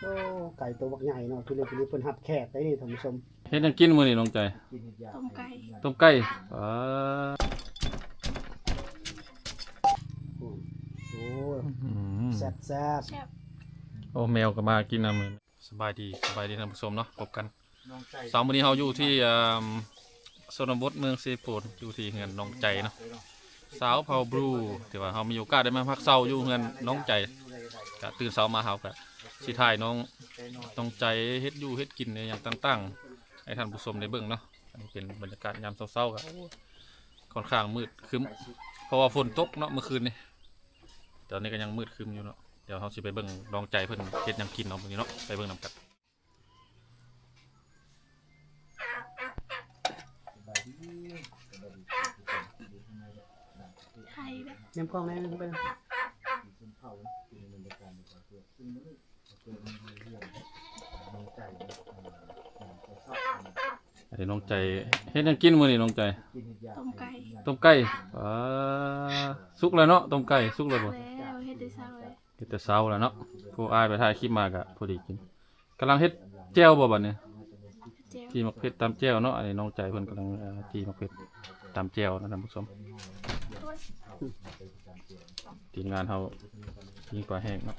โอ้ไก่ตัวบักใหญ่เนาะทุเรศนี้เพิ่นหับแขกได้นี่ท่านผู้ชมเฮ็ดยังกินมื้อนี้น้องใจต้มไก่ ต้มไก่โอ้แซ่บแซ่บ แซ่บ โอ้แมวก็มากินน้ำมื้อสบายดีท่านผู้ชมเนาะพบกันสามมื้อนี้เฮาอยู่ที่ชนบทเมืองเซโปนอยู่ที่เฮือนน้องใจเนาะสาวเผาบลูที่ว่าเฮามีโอกาสได้มาพักเช้าอยู่เฮือนน้องใจก็ตื่นเช้ามาเฮาก็สิถ่ายน้องใจเฮ็ดอยู่เฮ็ดกินในอย่างต่างๆให้ท่านผู้ชมได้เบิ่งเนาะอันนี้เป็นบรรยากาศยามเช้าๆก็ค่อนข้างมืดครึ้มเพราะว่าฝนตกเนาะเมื่อคืนนี้ตอนนี้ก็ยังมืดครึ้มอยู่เนาะเดี๋ยวเฮาสิไปเบิ่งน้องใจเพิ่นเฮ็ดหยังกินเนาะมื้อนี้เนาะไปเบิ่งนำกันไทยแบบ เน้ำกล้องแน่นึงไปไอ้น้องใจเฮ็ดหยังกินมื้อนี้น้องใจ ต้มไก่ ต้มไก่สุกแล้วเนาะต้มไก่สุกแล้วบ่ แล้วเฮ็ดได้เช้าเลย เฮ็ดแต่เช้าแล้วเนาะผู้อ้ายไปถ่ายคลิปมาก็พอดีกินกำลังเฮ็ดแจ่วบ่บัดนี้ เจียว ที่มักเผ็ดตามแจ่วเนาะอันนี้น้องใจเพิ่นกำลังที่มักเผ็ดตามแจ่วนะท่านผู้ชมทีมงานเฮายิงปลาแห้งเนาะ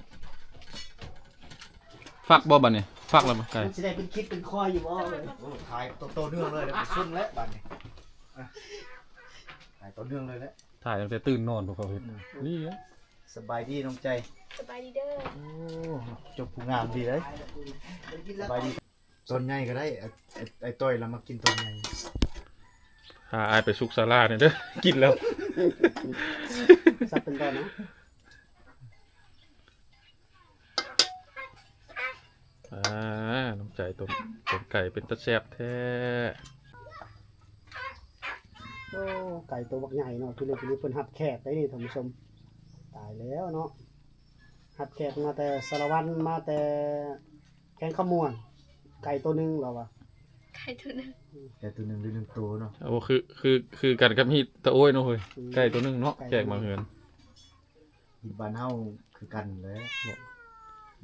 ฟักบ่บัดนี้ฟักแล้วบ่ไก่ มันสิได้เป็นคลิปเป็นคอยอยู่บ่เลย ถ่ายโตเนื่องเลยแล้วไปซุ่มแล้วบัดนี้ถ่ายโตเนื่องเลยแล้ว ถ่ายตั้งแต่ตื่นนอนพวกเขาเฮ็ดนี่อะ สบายดีน้องใจ สบายดีเด้อ โอ้จบผู้งามดีเลยสบายดีต้นใหญ่ก็ได้ไอ้ต้อยเรามากินต้นใหญ่ พาอ้ายไปสุกศาลาเนี่ยเด้อ กินแล้ว ซับเป็นตอนนะ น้ำใจต้มไก่เป็นตะแซ่บแท้ โอ้ไก่ตัวบักใหญ่เนาะทุเรศนี้เพิ่นหับแขกได้นี่ท่านผู้ชมตายแล้วเนาะหับแขกมาแต่สารวัตรมาแต่แกงขมวนไก่ตัวนึงเหรอวะ ไก่ตัวนึง แต่ตัวหนึ่งหรือหนึ่งตัวเนาะ โอ้คือกันกับฮีตะโอ้ยเนาะเฮ้ยไก่ตัวนึงเนาะแจกมาเฮือน บ้านเฮาคือกันเลย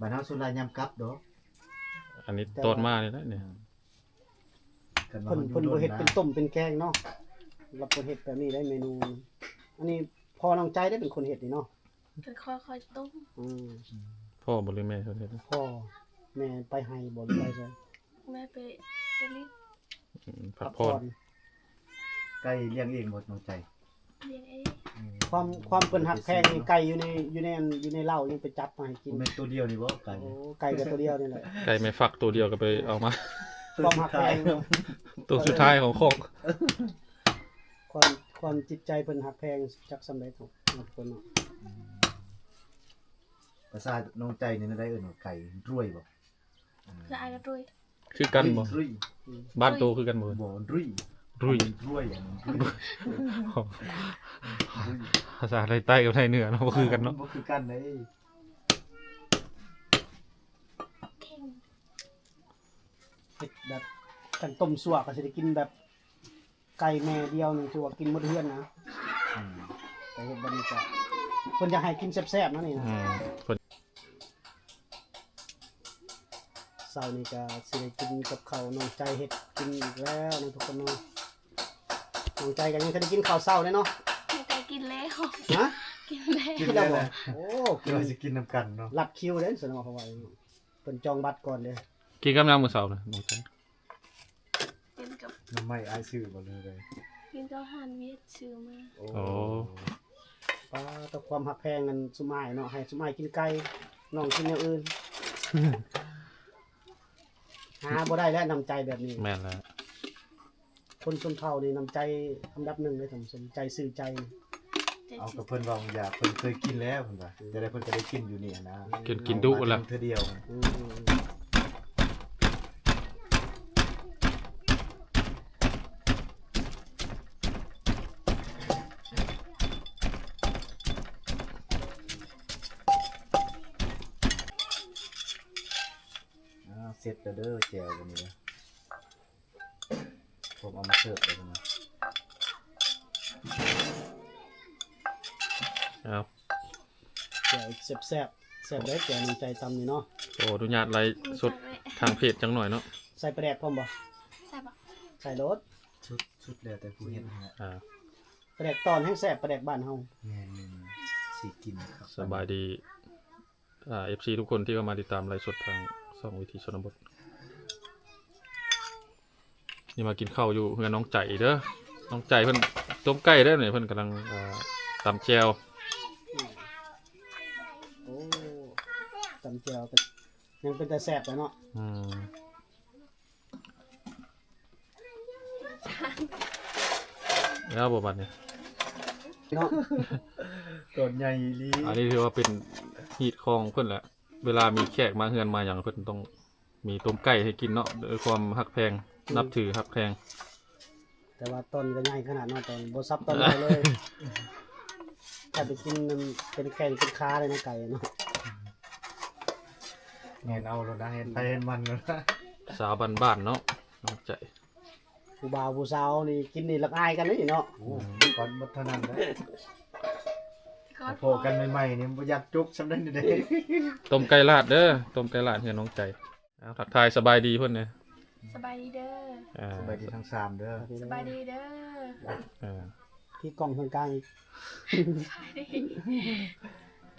บ้านเฮาสุดลายยำกับดอก อันนี้ตอดมาเลยนะเนี่ย กัน เพิ่นบ่เฮ็ดเป็นต้มเป็นแกงเนาะรับเพิ่นเฮ็ดแบบนี้ได้เมนูอันนี้พอน้องใจได้เป็นคนเฮ็ดนี่เนาะ เป็นคอยต้ม อืม พ่อบ่หรือแม่เขาเฮ็ดนะ พ่อแม่ไปให้บ่หรือไปใช่ แม่ไปลิฟ พัก ผ่ ผ่ อ อน น ไก่เลี้ยงเองหมดน้องใจ เลี้ยงเอง ความเพิ่นหักแพงนี่ไก่อยู่ในเหล้ายังไปจับมาให้กิน มันเป็นตัวเดียวนี่บ่ไก่ โอ้ไก่ก็ตัวเดียวนี่แหละ ไก่ไม่ฟักตัวเดียวก็ไปเอามา ความหักแพง ตัวสุดท้ายของคอก ความจิตใจเพิ่นหักแพงจักสำเร็จของคนเนาะ ภาษาน้องใจนี่ได้เอิ้นว่าไก่รวยบ่ แล้วอายก็ด้วย คือกันบ่ รวย บ้านโตคือกันบ่ บ่รวย รุ่ย รวยอย่างรวย ภาษาไทยใต้กับไทยเหนือเนาะบ่คือกันเนาะ บ่คือกันเลย เข่ง เฮ็ดแบบกันต้มสั่วก็สิได้กินแบบไก่แม่เดียวนึงถือว่ากินหมดเฮือนนะแต่เฮ็ดแบบนี้ก็เพิ่นอยากให้กินแซ่บๆนะนี่นะ เพิ่น เช้านี้ก็สิได้กินกับข้าวน้องใจเฮ็ดกินอีกแล้วนะทุกคนเนาะน้องใจก็ยังจะได้กินข้าวเช้าเลยเนาะ ไม่ได้กินแล้ว ฮะ กินแล้ว กิน กิน แล้ แล้ว ว บ่ บ่โอ้ คือว่าสิกินนํกันเนาะ รัดคิวเด้สนอเขาไว้เพิ่นจองบัตรก่อนเด้ กินกับน้ำมื้อเช้านะน้องจัน กินกับ น้ำไม้อายซื้อบ่เลย กินกับอาหารเวียดซื้อมา โอ้ ป้าต่อความหักแพงกันสุมายเนาะให้สุมายกินไก่น้องกินอย่างอื่น หาบ่ได้แล้วนำใจแบบนี้ แม่นแล้ว คนชนเผ่านี่นำใจอันดับหนึ่งเลยผมสนใจสื่อใจ ใจ เอา สิ กับเพิ่นว่าอยากเพิ่นเคยกินแล้วเพิ่นว่าจะได้เพิ่นก็ได้กินอยู่นี่นะ กินดุละ เทื่อเดียว อืมเสร็จแล้วเด้อแจววันนี้นะผมเอามาเสิร์ฟเลยนะ ครับ แกแซ่บแซ่บได้แกน้ำใจตำนี่เนาะ โอ้อนุญาตไลฟ์สดทางเพจจังหน่อยเนาะ ใส่ปลาแดกพร้อมบ่ ใส่ปะ ใส่รส ชุดแล้วแต่ผู้เฮ็ดฮะ ปลาแดกตอนแห้งแซ่บปลาแดกบ้านเฮา แม่นสิกินครับ สบายดีFC ทุกคนที่เข้ามาติดตามไลฟ์สดทางช่องวิถีชนบทนี่มากินข้าวอยู่เฮือนน้องใจเด้อน้องใจเพิ่นต้มไก่เด้อเนี่ยเพิ่นกำลังตำแจว โอ้ตำแจ่วก็ยังเป็นแต่แซ่บเลยเนาะ อืมแล้วบ่บัดเนี่ย เนาะ ต้นใหญ่อีหลี อันนี้ถือว่าเป็นฮีตของเพิ่นแหละเวลามีแขกมาเฮือนมาอย่างเพิ่นต้องมีต้มไก่ให้กินเนาะด้วยความฮักแพงนับถือฮักแพง แต่ว่าต้นก็ใหญ่ขนาดเนาะแต่บ่ซับต้นเลยเลยถ้าไปกินมันเป็นแข้งเป็นขาเลยนะไก่เนาะ แม่นเอาแล้วนะเห็นไปเห็นมันแล้วนะ สาวบ้านๆเนาะน้องใจ ผู้บ่าวผู้สาวนี่กินนี่ละอายกันนี่เนาะ โอ้ก่อนบ่เท่านั้นนะ ก็ โผล่กันใหม่ๆนี่บ่อยากจุกสำได้เด้ ต้มไก่ลาดเด้อต้มไก่ลาดเฮือนน้องใจเอาทักทายสบายดีเพิ่นเนี่ย สบายดีเด้อ สบายดีทั้งสามเด้อ สบายดีเด้อ ที่กล่องทางกลาง สบายดี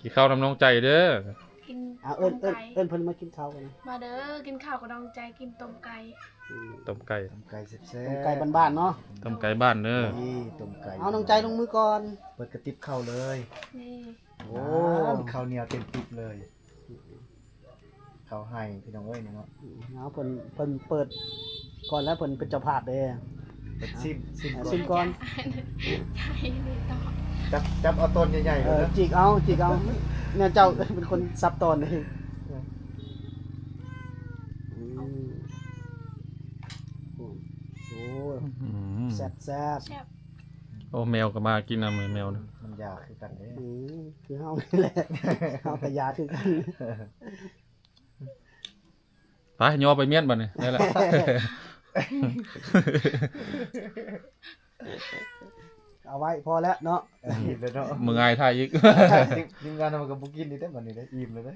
กินข้าวน้ำน้องใจเด้อ กิน เอิ้ ต้ น ม เอิ้น ไก่ เอิ้นเพิ่นมากินข้าวกัน มาเด้อกินข้าวกับน้องใจกินต้มไก่ ต้มไก่ ต้มไก่แซ่บ ต้มไก่บ้านๆเนาะ ต้มไก่บ้านเด้อ นี่ต้มไก่ เอาน้องใจลงมือก่อน เปิดกระติบเข้าเลย นี่ โอ้ข้าวเหนียวเต็มติบเลยข้าวให้พี่น้องเอ้ยเนาะ เอาเพิ่นเปิดก่อนแล้วเพิ่นเป็นเจ้าภาพเด้ เป็นซิม ซิมก่อน ใช่นี่ต่อ จับเอาต้นใหญ่ๆเลยนะ จิกเอาเนี่ยเจ้าเป็นคนซับตอนเลยโอ้ อืม แซ่บ แซ่บ โอ้แมวก็มากินน้ำเลยแมวนะ มันยากคือกันเด้ คือเฮานี่แหละเฮาแต่ยาคือกัน ไปย่อไปเมียนบัดนี่นี่แหละ เอาไว้พอแล้วเนาะ อิ่มเลยเนาะ มึงอายทายอีก ทีมงานมันก็บ่กินนี่ได้บัดนี้ได้อิ่มเลยเด้